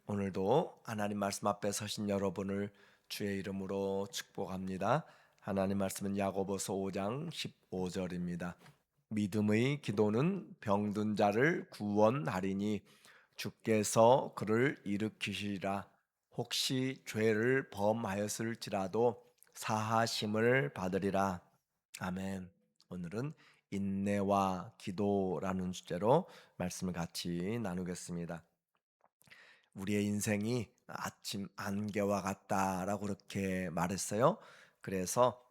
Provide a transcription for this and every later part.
오늘도 하나님 말씀 앞에 서신 여러분을 주의 이름으로 축복합니다. 하나님 말씀은 야고보서 5장 15절입니다. 믿음의 기도는 병든 자를 구원하리니 주께서 그를 일으키시리라. 혹시 죄를 범하였을지라도 사하심을 받으리라. 아멘. 오늘은 인내와 기도라는 주제로 말씀을 같이 나누겠습니다. 우리의 인생이 아침 안개와 같다라고 그렇게 말했어요. 그래서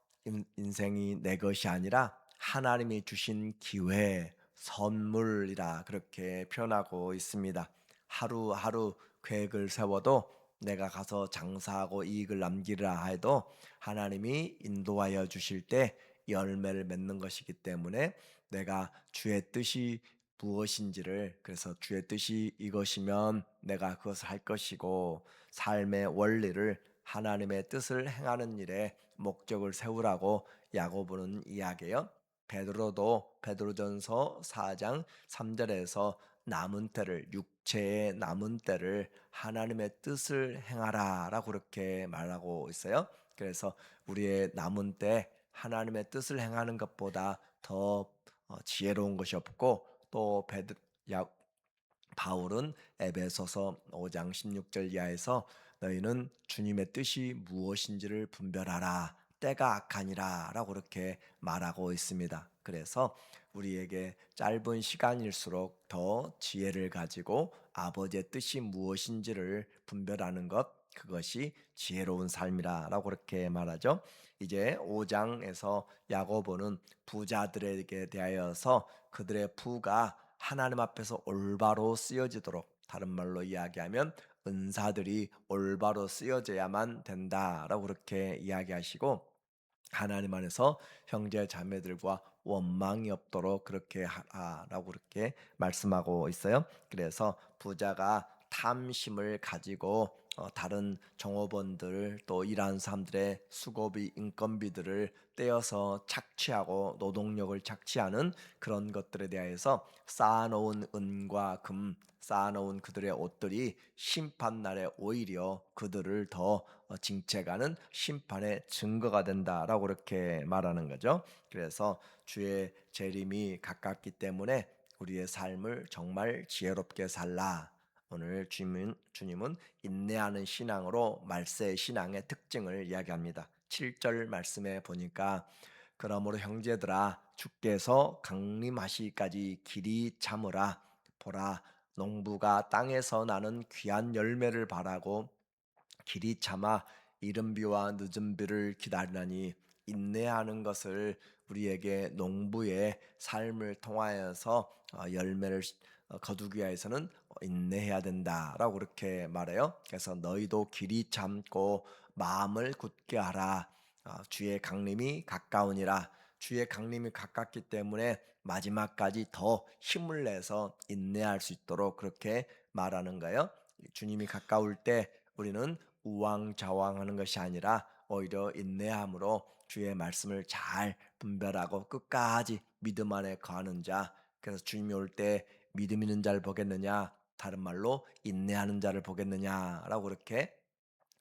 인생이 내 것이 아니라 하나님이 주신 기회, 선물이라 그렇게 표현하고 있습니다. 하루하루 계획을 세워도 내가 가서 장사하고 이익을 남기라 해도 하나님이 인도하여 주실 때 열매를 맺는 것이기 때문에 내가 주의 뜻이 무엇인지를, 그래서 주의 뜻이 이것이면 내가 그것을 할 것이고, 삶의 원리를 하나님의 뜻을 행하는 일에 목적을 세우라고 야고보는 이야기해요. 베드로도 베드로전서 4장 3절에서 남은 때를, 육체의 남은 때를 하나님의 뜻을 행하라라고 그렇게 말하고 있어요. 그래서 우리의 남은 때 하나님의 뜻을 행하는 것보다 더 지혜로운 것이 없고, 또 바울은 에베소서 5장 16절 이하에서 너희는 주님의 뜻이 무엇인지를 분별하라, 때가 악하니라 라고 그렇게 말하고 있습니다. 그래서 우리에게 짧은 시간일수록 더 지혜를 가지고 아버지의 뜻이 무엇인지를 분별하는 것, 그것이 지혜로운 삶이라 라고 그렇게 말하죠. 이제 5장에서 야고보는 부자들에게 대하여서 그들의 부가 하나님 앞에서 올바로 쓰여지도록, 다른 말로 이야기하면 은사들이 올바로 쓰여져야만 된다라고 그렇게 이야기하시고, 하나님 안에서 형제 자매들과 원망이 없도록 그렇게 하라고 그렇게 말씀하고 있어요. 그래서 부자가 탐심을 가지고 다른 종업원들, 또 일하는 사람들의 수고비, 인건비들을 떼어서 착취하고 노동력을 착취하는 그런 것들에 대해서 쌓아놓은 은과 금, 쌓아놓은 그들의 옷들이 심판날에 오히려 그들을 더 징책하는 심판의 증거가 된다라고 그렇게 말하는 거죠. 그래서 주의 재림이 가깝기 때문에 우리의 삶을 정말 지혜롭게 살라. 오늘 주님은 인내하는 신앙으로 말세 신앙의 특징을 이야기합니다. 7절 말씀에 보니까 그러므로 형제들아 주께서 강림하시기까지 길이 참으라. 보라, 농부가 땅에서 나는 귀한 열매를 바라고 길이 참아 이른 비와 늦은 비를 기다리나니, 인내하는 것을 우리에게 농부의 삶을 통하여서 열매를 거두기 위해서는 인내해야 된다라고 그렇게 말해요. 그래서 너희도 길이 참고 마음을 굳게 하라. 주의 강림이 가까우니라. 주의 강림이 가깝기 때문에 마지막까지 더 힘을 내서 인내할 수 있도록 그렇게 말하는 거예요. 주님이 가까울 때 우리는 우왕좌왕하는 것이 아니라 오히려 인내함으로 주의 말씀을 잘 분별하고 끝까지 믿음 안에 거하는 자, 그래서 주님이 올 때 믿음 있는 자를 보겠느냐, 다른 말로 인내하는 자를 보겠느냐라고 그렇게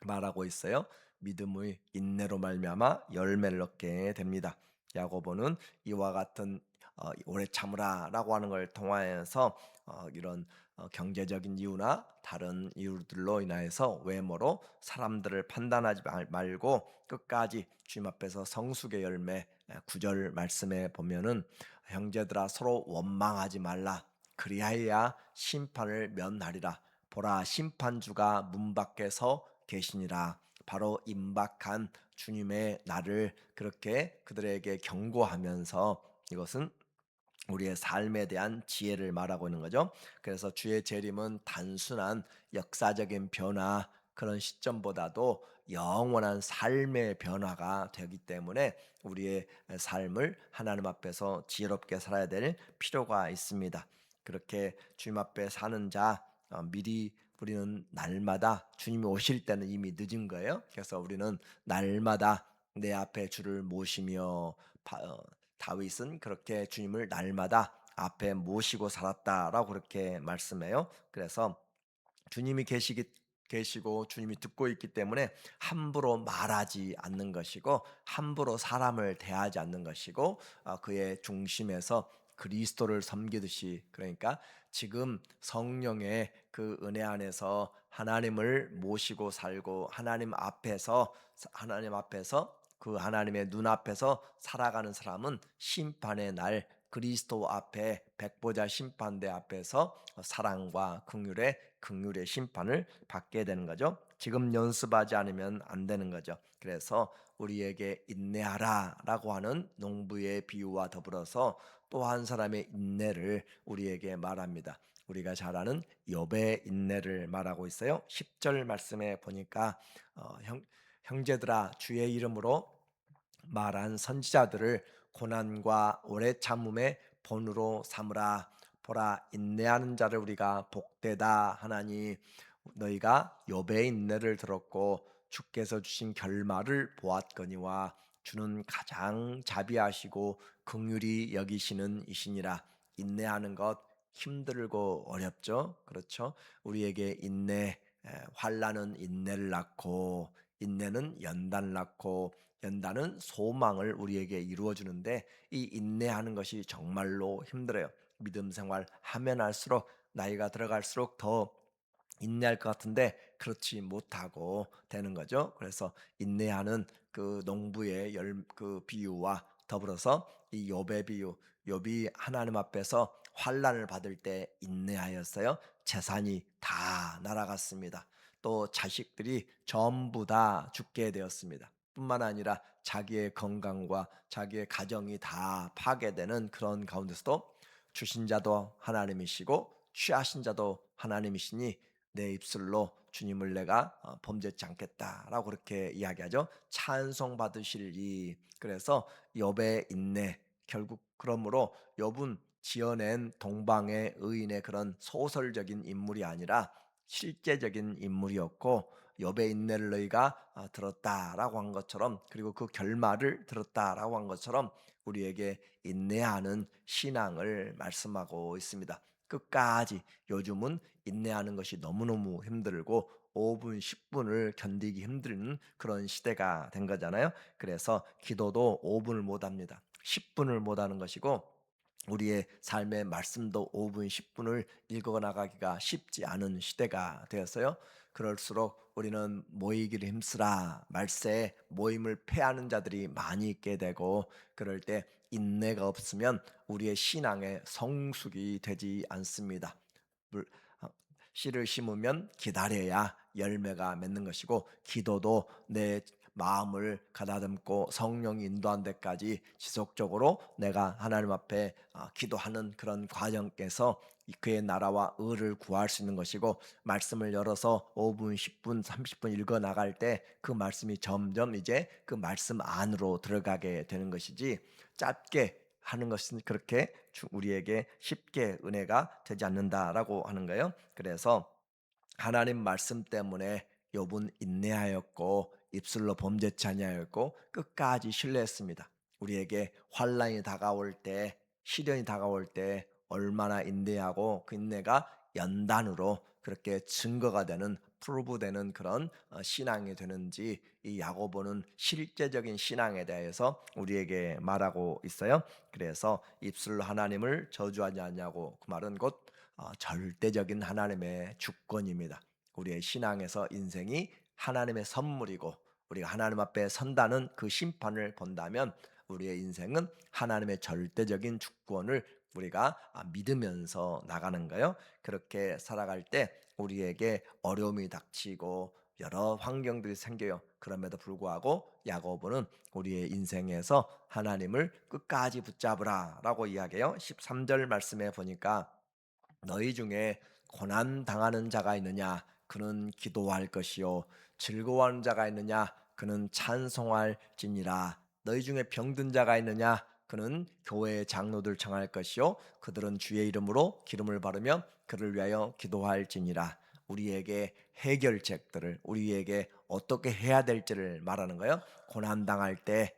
말하고 있어요. 믿음의 인내로 말미암아 열매를 얻게 됩니다. 야고보는 이와 같은 오래 참으라라고 하는 걸 통하여서 이런 경제적인 이유나 다른 이유들로 인하여서 외모로 사람들을 판단하지 말고 끝까지 주님 앞에서 성숙의 열매, 9절 말씀에 보면은 형제들아 서로 원망하지 말라. 그리하여야 심판을 면하리라. 보라, 심판주가 문 밖에서 계시니라. 바로 임박한 주님의 날을 그렇게 그들에게 경고하면서, 이것은 우리의 삶에 대한 지혜를 말하고 있는 거죠. 그래서 주의 재림은 단순한 역사적인 변화, 그런 시점보다도 영원한 삶의 변화가 되기 때문에 우리의 삶을 하나님 앞에서 지혜롭게 살아야 될 필요가 있습니다. 그렇게 주님 앞에 사는 자, 미리 우리는 날마다, 주님이 오실 때는 이미 늦은 거예요. 그래서 우리는 날마다 내 앞에 주를 모시며, 다윗은 그렇게 주님을 날마다 앞에 모시고 살았다라고 그렇게 말씀해요. 그래서 주님이 계시기 계시고 주님이 듣고 있기 때문에 함부로 말하지 않는 것이고 함부로 사람을 대하지 않는 것이고 그의 중심에서 그리스도를 섬기듯이, 그러니까 지금 성령의 그 은혜 안에서 하나님을 모시고 살고 하나님 앞에서 그 하나님의 눈앞에서 살아가는 사람은 심판의 날 그리스도 앞에 백보자 심판대 앞에서 사랑과 긍휼의 심판을 받게 되는 거죠. 지금 연습하지 않으면 안 되는 거죠. 그래서 우리에게 인내하라라고 하는 농부의 비유와 더불어서 또 한 사람의 인내를 우리에게 말합니다. 우리가 잘 아는 욥의 인내를 말하고 있어요. 10절 말씀에 보니까 형제들아 주의 이름으로 말한 선지자들을 고난과 오래 참음의 본으로 삼으라. 보라 인내하는 자를 우리가 복되다 하나니 너희가 욥의 인내를 들었고 주께서 주신 결말을 보았거니와 주는 가장 자비하시고 긍휼히 여기시는 이시니라. 인내하는 것 힘들고 어렵죠. 그렇죠. 우리에게 환난은 인내를 낳고 인내는 연단을 낳고 연단은 소망을 우리에게 이루어 주는데 이 인내하는 것이 정말로 힘들어요. 믿음 생활 하면 할수록 나이가 들어갈수록 더 인내할 것 같은데 그렇지 못하고 되는 거죠. 그래서 인내하는 그 농부의 그 비유와 더불어서 이 욥의 비유, 욥이 하나님 앞에서 환난을 받을 때 인내하였어요. 재산이 다 날아갔습니다. 또 자식들이 전부 다 죽게 되었습니다. 뿐만 아니라 자기의 건강과 자기의 가정이 다 파괴되는 그런 가운데서도 주신 자도 하나님이시고 취하신 자도 하나님이시니 내 입술로 주님을 내가 범죄치 않겠다라고 그렇게 이야기하죠. 찬송 받으실이. 그래서 욥의 인내, 결국 그러므로 욥은 지어낸 동방의 의인의 그런 소설적인 인물이 아니라 실제적인 인물이었고 욥의 인내를 너희가 들었다라고 한 것처럼, 그리고 그 결말을 들었다라고 한 것처럼 우리에게 인내하는 신앙을 말씀하고 있습니다. 끝까지. 요즘은 인내하는 것이 너무너무 힘들고 5분, 10분을 견디기 힘든 그런 시대가 된 거잖아요. 그래서 기도도 5분을 못 합니다. 10분을 못 하는 것이고 우리의 삶의 말씀도 5분, 10분을 읽어 나가기가 쉽지 않은 시대가 되었어요. 그럴수록 우리는 모이기를 힘쓰라 말세에 모임을 패하는 자들이 많이 있게 되고, 그럴 때 인내가 없으면 우리의 신앙의 성숙이 되지 않습니다. 물- 어, 씨를 심으면 기다려야 열매가 맺는 것이고, 기도도 내 마음을 가다듬고 성령이 인도한 데까지 지속적으로 내가 하나님 앞에 기도하는 그런 과정에서 그의 나라와 의를 구할 수 있는 것이고, 말씀을 열어서 5분, 10분, 30분 읽어 나갈 때 그 말씀이 점점 이제 그 말씀 안으로 들어가게 되는 것이지, 짧게 하는 것은 그렇게 우리에게 쉽게 은혜가 되지 않는다라고 하는 거예요. 그래서 하나님 말씀 때문에 욥은 인내하였고 입술로 범죄치 아니하였고 끝까지 신뢰했습니다. 우리에게 환난이 다가올 때, 시련이 다가올 때 얼마나 인내하고 그 인내가 연단으로 그렇게 증거가 되는, 프로브되는 그런 신앙이 되는지 이 야고보는 실제적인 신앙에 대해서 우리에게 말하고 있어요. 그래서 입술로 하나님을 저주하지 않냐고, 그 말은 곧 절대적인 하나님의 주권입니다. 우리의 신앙에서 인생이 하나님의 선물이고 우리가 하나님 앞에 선다는 그 심판을 본다면 우리의 인생은 하나님의 절대적인 주권을 우리가 믿으면서 나가는 거예요. 그렇게 살아갈 때 우리에게 어려움이 닥치고 여러 환경들이 생겨요. 그럼에도 불구하고 야고보는 우리의 인생에서 하나님을 끝까지 붙잡으라라고 이야기해요. 13절 말씀에 보니까 너희 중에 고난 당하는 자가 있느냐 그는 기도할 것이요 즐거워하는 자가 있느냐 그는 찬송할지니라. 너희 중에 병든 자가 있느냐 그는 교회의 장로들 청할 것이요 그들은 주의 이름으로 기름을 바르며 그를 위하여 기도할지니라. 우리에게 해결책들을, 우리에게 어떻게 해야 될지를 말하는 거예요. 고난 당할 때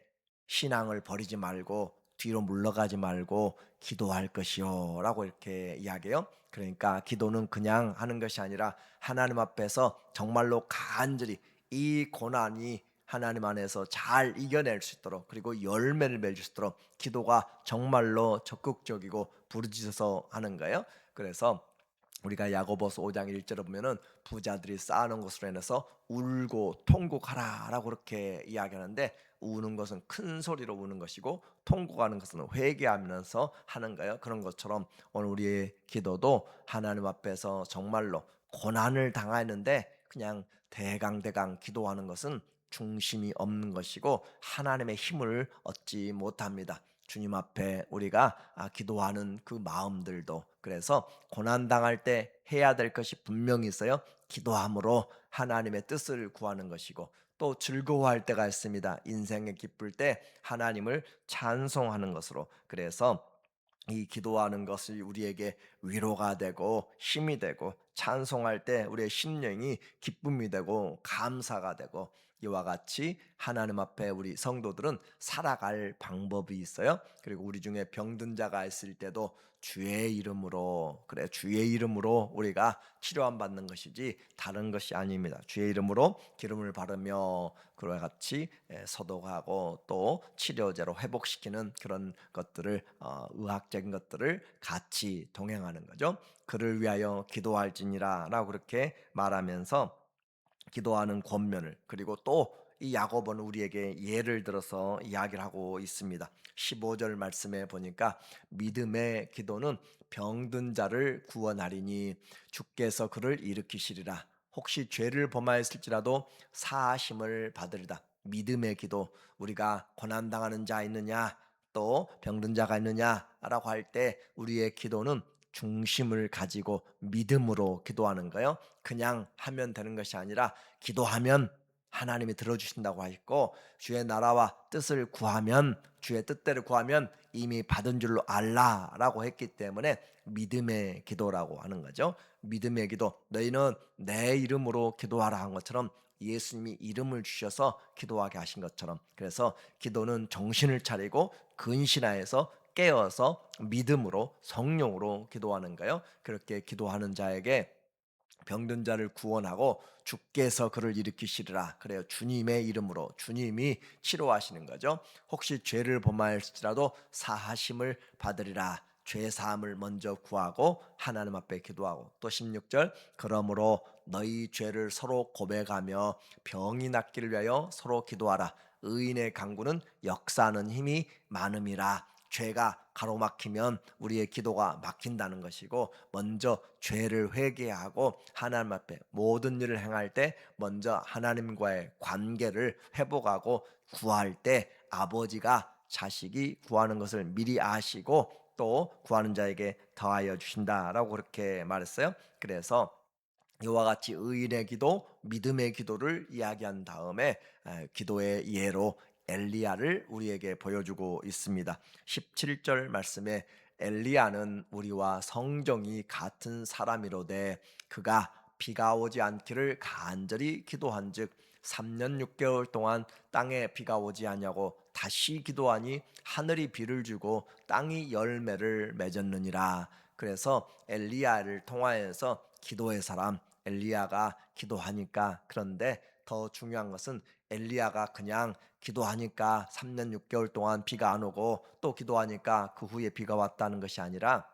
신앙을 버리지 말고 뒤로 물러가지 말고 기도할 것이요라고 이렇게 이야기해요. 그러니까 기도는 그냥 하는 것이 아니라 하나님 앞에서 정말로 간절히 이 고난이 하나님 안에서 잘 이겨낼 수 있도록, 그리고 열매를 맺을 수 있도록 기도가 정말로 적극적이고 부르짖어서 하는 거예요. 그래서 우리가 야고보서 5장 1절에 보면은 부자들이 쌓아놓은 것으로 인해서 울고 통곡하라라고 그렇게 이야기하는데, 우는 것은 큰 소리로 우는 것이고 통곡하는 것은 회개하면서 하는 거예요. 그런 것처럼 오늘 우리의 기도도 하나님 앞에서 정말로 고난을 당하였는데 그냥 대강대강 기도하는 것은 중심이 없는 것이고 하나님의 힘을 얻지 못합니다. 주님 앞에 우리가 기도하는 그 마음들도, 그래서 고난 당할 때 해야 될 것이 분명히 있어요. 기도함으로 하나님의 뜻을 구하는 것이고, 또 즐거워할 때가 있습니다. 인생에 기쁠 때 하나님을 찬송하는 것으로. 그래서 이 기도하는 것이 우리에게 위로가 되고 힘이 되고, 찬송할 때 우리의 심령이 기쁨이 되고 감사가 되고, 이와 같이 하나님 앞에 우리 성도들은 살아갈 방법이 있어요. 그리고 우리 중에 병든 자가 있을 때도 주의 이름으로, 그래, 주의 이름으로 우리가 치료함 받는 것이지 다른 것이 아닙니다. 주의 이름으로 기름을 바르며 그와 같이 소독하고 또 치료제로 회복시키는 그런 것들을, 의학적인 것들을 같이 동행하는 거죠. 그를 위하여 기도할지니라 라고 그렇게 말하면서 기도하는 권면을, 그리고 또 이 야고보는 우리에게 예를 들어서 이야기를 하고 있습니다. 15절 말씀에 보니까 믿음의 기도는 병든 자를 구원하리니 주께서 그를 일으키시리라. 혹시 죄를 범하였을지라도 사하심을 받으리다. 믿음의 기도, 우리가 고난 당하는 자 있느냐, 또 병든 자가 있느냐라고 할 때 우리의 기도는 중심을 가지고 믿음으로 기도하는 거예요. 그냥 하면 되는 것이 아니라 기도하면 하나님이 들어주신다고 하셨고, 주의 나라와 뜻을 구하면, 주의 뜻대로 구하면 이미 받은 줄로 알라라고 했기 때문에 믿음의 기도라고 하는 거죠. 믿음의 기도, 너희는 내 이름으로 기도하라 한 것처럼 예수님이 이름을 주셔서 기도하게 하신 것처럼, 그래서 기도는 정신을 차리고 근신하여서 깨어서 믿음으로 성령으로 기도하는 거예요. 그렇게 기도하는 자에게 병든 자를 구원하고 주께서 그를 일으키시리라. 그래요. 주님의 이름으로 주님이 치료하시는 거죠. 혹시 죄를 범하였을지라도 사하심을 받으리라. 죄 사함을 먼저 구하고 하나님 앞에 기도하고, 또 16절, 그러므로 너희 죄를 서로 고백하며 병이 낫기를 위하여 서로 기도하라. 의인의 간구는 역사하는 힘이 많음이라. 죄가 가로막히면 우리의 기도가 막힌다는 것이고, 먼저 죄를 회개하고 하나님 앞에 모든 일을 행할 때 먼저 하나님과의 관계를 회복하고 구할 때 아버지가 자식이 구하는 것을 미리 아시고 또 구하는 자에게 더하여 주신다라고 그렇게 말했어요. 그래서 이와 같이 의인의 기도, 믿음의 기도를 이야기한 다음에 기도의 예로 엘리야를 우리에게 보여주고 있습니다. 17절 말씀에 엘리야는 우리와 성정이 같은 사람이로되 그가 비가 오지 않기를 간절히 기도한즉 3년 6개월 동안 땅에 비가 오지 않냐고 다시 기도하니 하늘이 비를 주고 땅이 열매를 맺었느니라. 그래서 엘리야를 통하여서 기도의 사람 엘리야가 기도하니까, 그런데 더 중요한 것은 엘리야가 그냥 기도하니까 3년 6개월 동안 비가 안 오고 또 기도하니까 그 후에 비가 왔다는 것이 아니라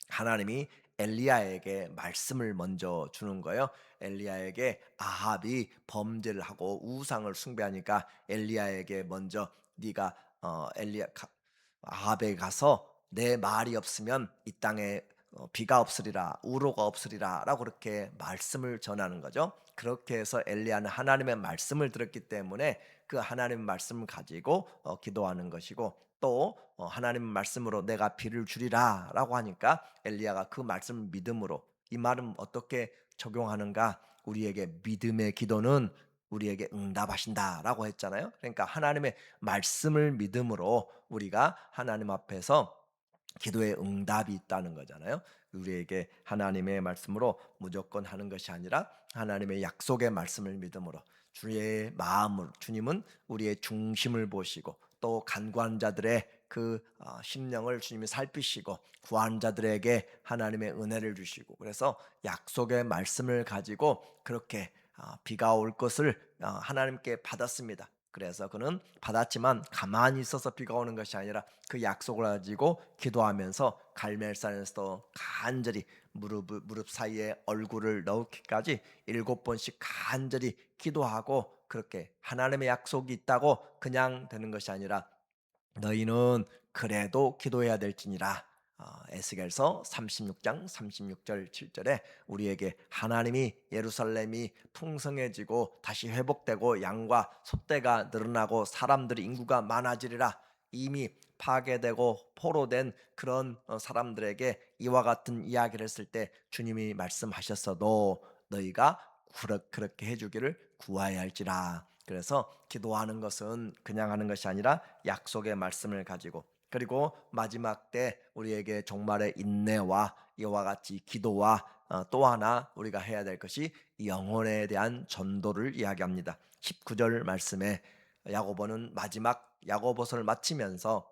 하나님이 엘리야에게 말씀을 먼저 주는 거예요. 엘리야에게 아합이 범죄를 하고 우상을 숭배하니까 엘리야에게 먼저 네가 아합에 가서 내 말이 없으면 이 땅에 비가 없으리라, 우로가 없으리라라고 그렇게 말씀을 전하는 거죠. 그렇게 해서 엘리야는 하나님의 말씀을 들었기 때문에 그 하나님의 말씀을 가지고 기도하는 것이고, 또 하나님 말씀으로 내가 비를 주리라라고 하니까 엘리야가 그 말씀을 믿음으로, 이 말은 어떻게 적용하는가? 우리에게 믿음의 기도는 우리에게 응답하신다라고 했잖아요. 그러니까 하나님의 말씀을 믿음으로 우리가 하나님 앞에서 기도의 응답이 있다는 거잖아요. 우리에게 하나님의 말씀으로 무조건 하는 것이 아니라 하나님의 약속의 말씀을 믿음으로, 주의 마음을, 주님은 우리의 중심을 보시고 또 간구한 자들의 그 심령을 주님이 살피시고 구한 자들에게 하나님의 은혜를 주시고, 그래서 약속의 말씀을 가지고 그렇게 비가 올 것을 하나님께 받았습니다. 그래서 그는 받았지만 가만히 있어서 비가 오는 것이 아니라 그 약속을 가지고 기도하면서 갈멜산에서 간절히 무릎 사이에 얼굴을 넣기까지 7번씩 간절히 기도하고, 그렇게 하나님의 약속이 있다고 그냥 되는 것이 아니라 너희는 그래도 기도해야 될지니라. 에스겔서 36장 36절 7절에 우리에게 하나님이 예루살렘이 풍성해지고 다시 회복되고 양과 소떼가 늘어나고 사람들이 인구가 많아지리라, 이미 파괴되고 포로된 그런 사람들에게 이와 같은 이야기를 했을 때 주님이 말씀하셨어도 너희가 그렇게 해주기를 구하여야 할지라. 그래서 기도하는 것은 그냥 하는 것이 아니라 약속의 말씀을 가지고, 그리고 마지막 때 우리에게 종말의 인내와 이와 같이 기도와 또 하나 우리가 해야 될 것이 영혼에 대한 전도를 이야기합니다. 19절 말씀에 야고보는 마지막 야고보서를 마치면서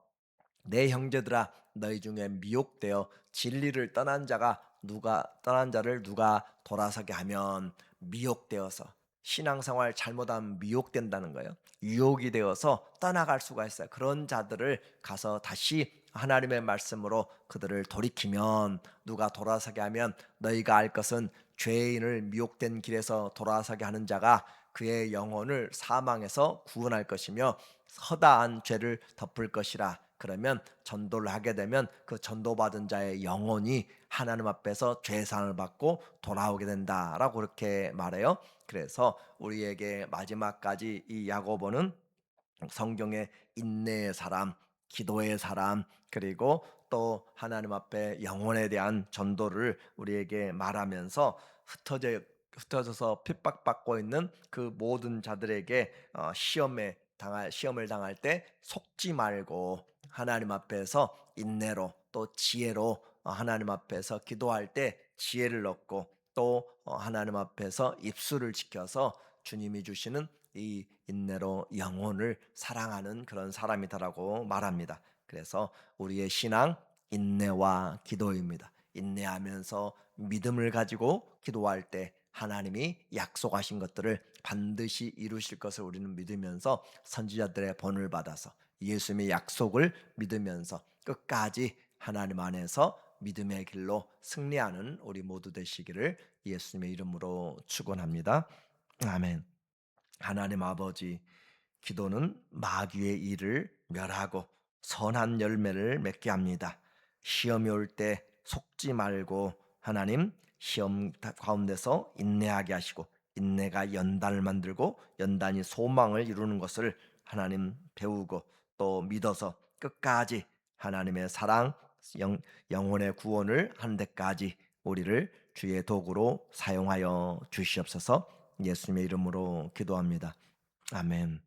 내 형제들아 너희 중에 미혹되어 진리를 떠난 자를 누가 돌아서게 하면, 미혹되어서 신앙생활 잘못하면 미혹된다는 거예요. 유혹이 되어서 떠나갈 수가 있어요. 그런 자들을 가서 다시 하나님의 말씀으로 그들을 돌이키면, 누가 돌아서게 하면 너희가 알 것은 죄인을 미혹된 길에서 돌아서게 하는 자가 그의 영혼을 사망에서 구원할 것이며 허다한 죄를 덮을 것이라. 그러면 전도를 하게 되면 그 전도받은 자의 영혼이 하나님 앞에서 죄상을 받고 돌아오게 된다라고 그렇게 말해요. 그래서 우리에게 마지막까지 이 야고보는 성경의 인내의 사람, 기도의 사람, 그리고 또 하나님 앞에 영혼에 대한 전도를 우리에게 말하면서 흩어져서 핍박받고 있는 그 모든 자들에게 시험을 당할 때 속지 말고 하나님 앞에서 인내로 또 지혜로 하나님 앞에서 기도할 때 지혜를 얻고, 또 하나님 앞에서 입술을 지켜서 주님이 주시는 이 인내로 영혼을 사랑하는 그런 사람이다라고 말합니다. 그래서 우리의 신앙 인내와 기도입니다. 인내하면서 믿음을 가지고 기도할 때 하나님이 약속하신 것들을 반드시 이루실 것을 우리는 믿으면서 선지자들의 본을 받아서 예수님의 약속을 믿으면서 끝까지 하나님 안에서 믿음의 길로 승리하는 우리 모두 되시기를 예수님의 이름으로 축원합니다. 아멘. 하나님 아버지, 기도는 마귀의 일을 멸하고 선한 열매를 맺게 합니다. 시험이 올 때 속지 말고 하나님 시험 가운데서 인내하게 하시고, 인내가 연단을 만들고 연단이 소망을 이루는 것을 하나님 배우고 또 믿어서 끝까지 하나님의 사랑, 영혼의 구원을 하는 데까지 우리를 주의 도구로 사용하여 주시옵소서. 예수님의 이름으로 기도합니다. 아멘.